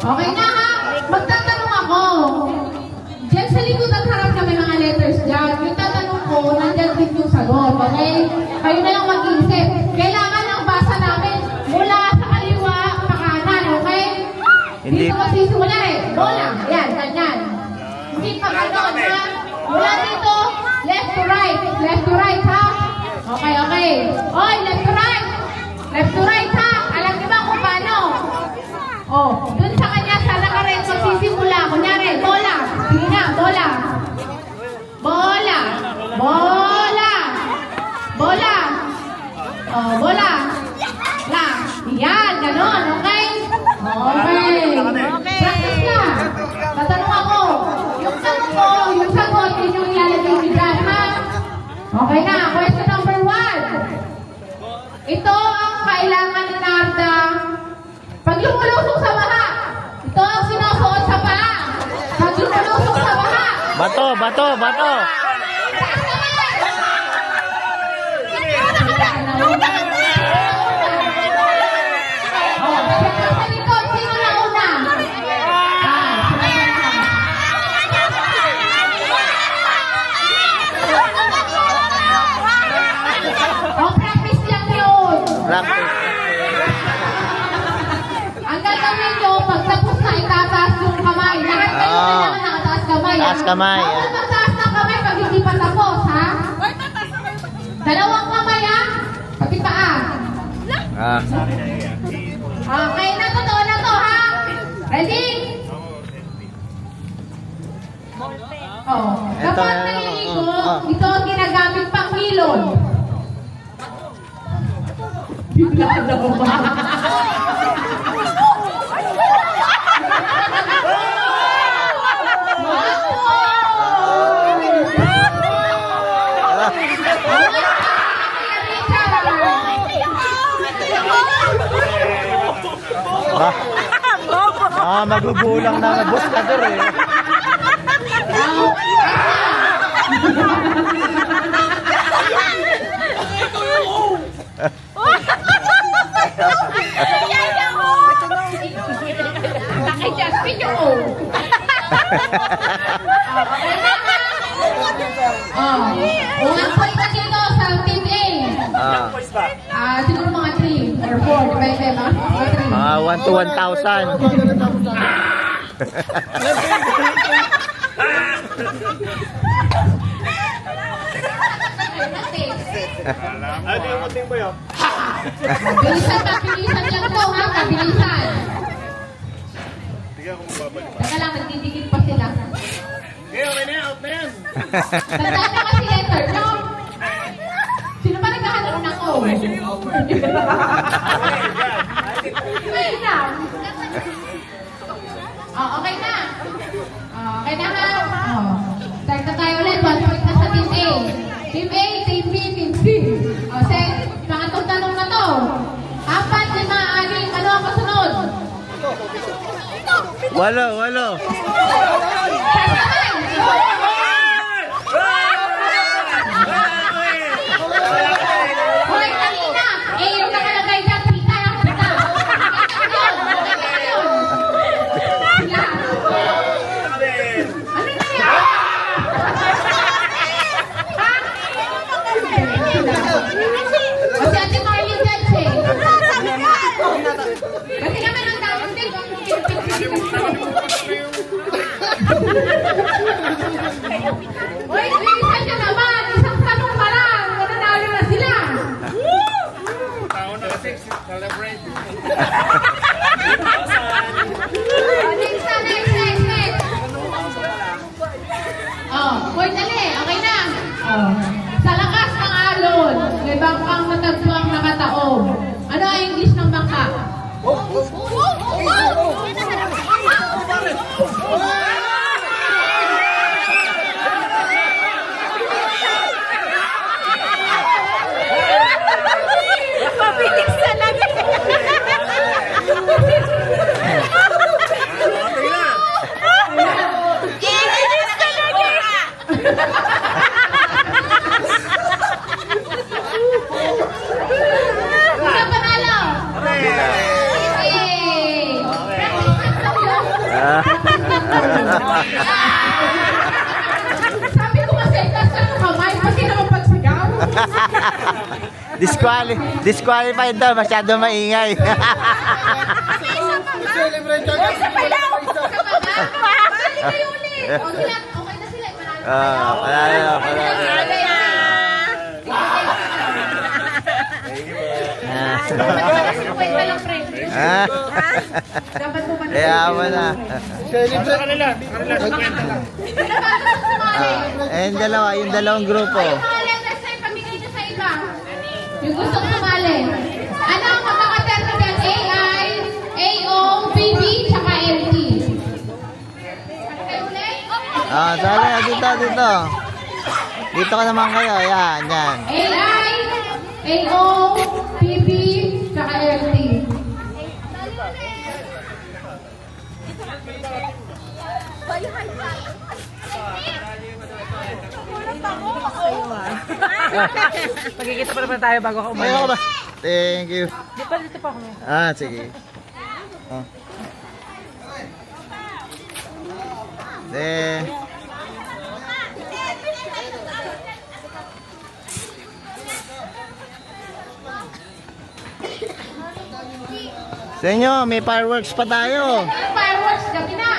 Okay na ha? Magtatanong ako. Diyan sa likod at harap na may mga letters dyan. Yung tatanong ko, nandyan din yung sagot. Okay? Kayo na lang mag-iisip. Kailangan ang basa namin mula sa kaliwa pa kanan. Okay? Hindi. Dito magsisimula eh. Bola. Yan, ganyan. Hindi pa ganon ha? Mula dito, left to right. Left to right ha? Okay, okay. Oy, left to right. Left to right ha? Alam niyo ba kung paano? Oh, dun sa kanya sa naka-red magsisimula. Kunyari, bola. Sige na, bola. Bola. Bola. Bola. Oh, bola. La. Yan, ganon. Okay? Okay. Practice na. Tatanong ako. Yung tanong ko, yung sagot, yun yung ilalagay ni Dan, ha? Okay na. Question number 1. Ito ang kailangan ni Narda pag lumulusok sa baha. Ito ang sinusuot sa paa. Pag lumulusok sa baha. Bato, bato, bato. Sa likod, sino na una? Practice lang yun. Practice. Ang gagawin nyo, pag tapos na itataas yung kamay. Lahat kayo kailangan nakataas kamay. Taas kamay. Bawal magtaas ng kamay pag hindi pa tapos, ha? Dalawang kamay, ha? Pati paa. Ah. Okay, na totoo na to, ha? Ready? Oh, Ito kapag na, naliligo, oh. ito ang ginagamit pang hilon. Bigla na ba? Magugulang na buskador eh. Naki-Justin yung Unang point na dito sa Team A. Siguro mga 3 or 4. Depende ba? Mga 1 to 1,000. Ano yung muting mo yun? Bilisan lang to, ha? Kabilisan. Sige ako magbabalik. Teka lang, nagdidikit pa sila. Okay, okay na yan, out na yan. Tandaan na kasi letter, no? Sino pa naghahanap na ko? Okay na. Oh, okay na. Oh, okay na ha? Oh. Start na tayo ulit. 1 point na sa Team A. Team A, Team B, Team C. O, pangatong tanong na to. 4, 5, 6. Ano ang kasunod? Walo. Hoy, kanina! Yung nakalagay dyan, pita. Ano nangyari? O si Ate Marlene dyan, kasi kami nang dapat din kung Uy, bilisan nyo naman! Isang tanong pa lang! Nanalo na sila! Tao na kasi, celebrate. Next. Oh, boy, dali. Okay na. Oh. Sa lakas ng alon, may bangkang natagpuang nakataob. Ano ang English ng bangka? Mabilis talaga. Ah. Sabi ko kasi, kasi ang kamay, pati naman pagsigaw. Disqualified daw, masyado maingay. Isa pa lang! Balik kayo ulit! O sila, okay na sila. Panalo. Wait pa lang, friend. Dapat mo ba na? Kaya mo na. Sa kanila. Yung dalawang grupo. Yung mga letters na ipamigay nyo sa iba. Yung gustong sumali. Ano ang magkakaterminal? AI, AO, BB, tsaka LT. Kayo ulit? Sali, dito. Dito ka naman kayo, yan. AI, AO, BB, tsaka LT. Magkikita pa naman tayo bago ako Ayaw ka umalis. ba? Thank you. Dito pa ako. Sige. De. Sa inyo, may fireworks pa tayo. Fireworks, gabi na.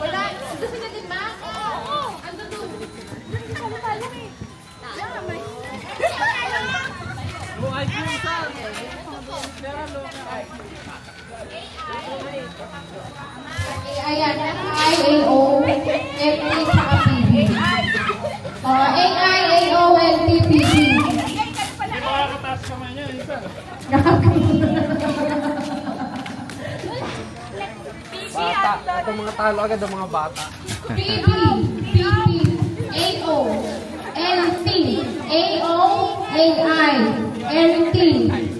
Wala. Ando sila din, ma? Oo. Ando doon. Ayan, IAO, LT, saka PB. AI, AO, LT, PB. Hindi makakataas kamay niya. Isa. Bata. Itong mga talo agad ang mga bata. PB, PP, AO, LT, AO, AI, LT,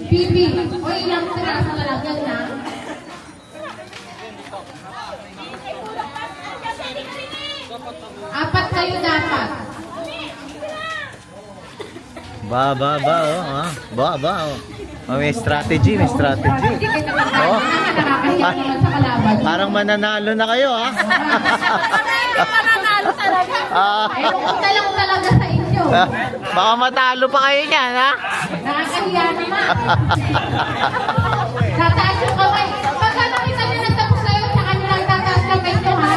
PB. O ilang tiraso na lang yan na? Apat kayo dapat. May strategy. Hindi kayo nakakain naman, nakakahiya naman sa kalaban. Parang mananalo na kayo, ha? Mananalo talaga. Ewan ko na lang talaga sa inyo. Baka matalo pa kayo niyan, ha? Nakakahiya naman. Tataas yung kamay. Pagka nakita nyo nagtapos kayo, saka nyo lang tataas kamay nyo, ha?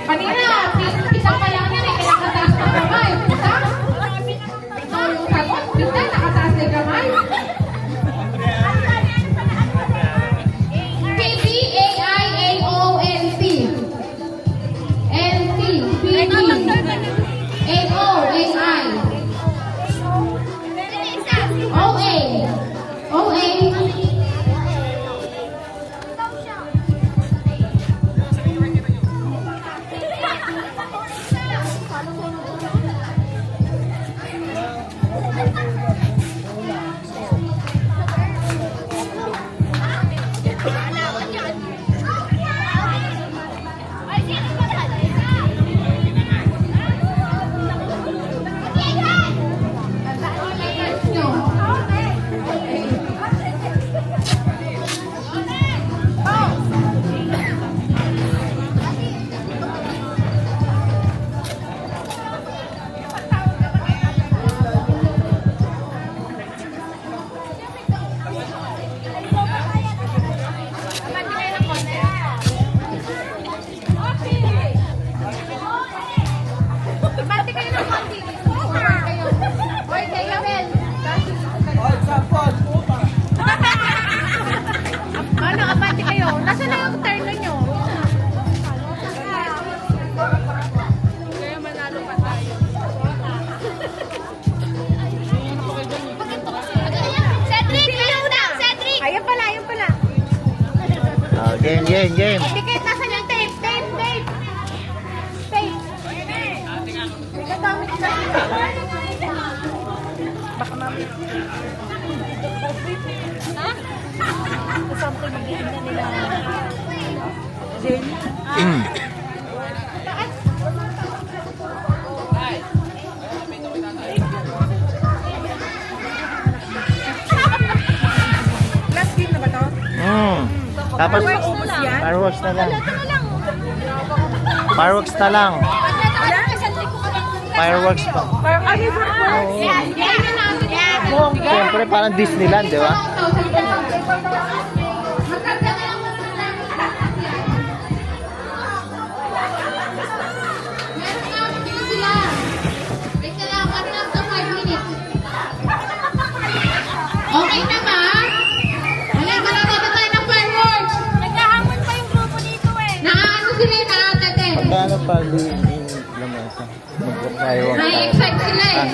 Kanina, pisa pa lang yan eh, kinakataas ng kamay. Pisa? Ito yung sagot, pisa, nakataas ng kamay. PB, AI, AO, LT. LT, PB, AO, AI. OA. OA. Ano, abante kayo? Nasaan na yung turn nyo? Kaya manalo pa tayo. Cedric! Ayun na! Cedric! Ayun pala, ayun pala. Game. Hindi kayo nasa yung tape, tape, tape. Tape. Nagagamit na. Baka mami. Ha? Sample mag-iin na nila. Jenny? Tapos, Fireworks na lang. fireworks na lang. Ito na lang. Fireworks na lang. Wala, isang libo ka lang. Fireworks pa. Fireworks. Yan, yan na natin yan. Siyempre, parang Disneyland, di ba? Magkanta na lang muna ng meron na ako dito sila. Wait na lang, ano lang to 5 minutes. Okay na ba? Wala, malapit tayo ng fireworks. Naghahamon pa yung grupo dito eh. Nakaano sila yung nakatatin. Paano pa din yung lamesa? Mag-fireworks tayo. Nai-excite sila eh.